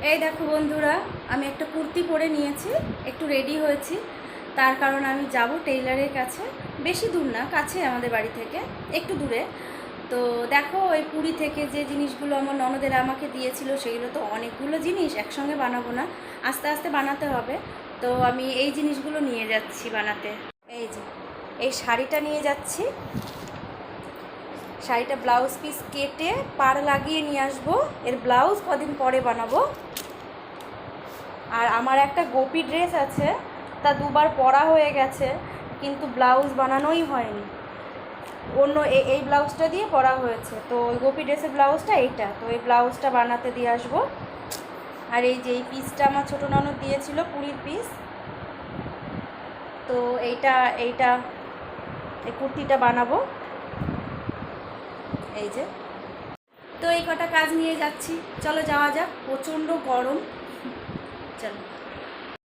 এই দেখো বন্ধুরা, আমি একটা কুর্তি পরে নিয়েছি, একটু রেডি হয়েছি। তার কারণ আমি যাব টেইলারের কাছে। বেশি দূর না, কাছে আমাদের বাড়ি থেকে, একটু দূরে। তো দেখো, ওই পুরী থেকে যে জিনিসগুলো আমার ননদের আমাকে দিয়েছিল, সেগুলো তো অনেকগুলো জিনিস একসঙ্গে বানাবো না, আস্তে আস্তে বানাতে হবে। তো আমি এই জিনিসগুলো নিয়ে যাচ্ছি বানাতে। এই যে এই শাড়িটা নিয়ে যাচ্ছি। শাড়িটা ব্লাউজ পিস কেটে পাড় লাগিয়ে নিয়ে আসবো। এর ব্লাউজ কদিন পরে বানাবো। আর আমার একটা গোপী ড্রেস আছে, তা দুবার পরা হয়ে গেছে, কিন্তু ব্লাউজ বানানোই হয়নি। অন্য এই ব্লাউজটা দিয়ে পরা হয়েছে, তো ওই গোপী ড্রেসের ব্লাউজটা এইটা, তো এই ব্লাউজটা বানাতে দিয়ে আসবো। আর এই যে এই পিসটা আমার ছোটো ননদ দিয়েছিল, পুরীর পিস, তো এইটা এইটা এই কুর্তিটা বানাবো। এই যে, তো এই কটা কাজ নিয়ে যাচ্ছি। চলো যাওয়া যাক, প্রচণ্ড গরম। চলো।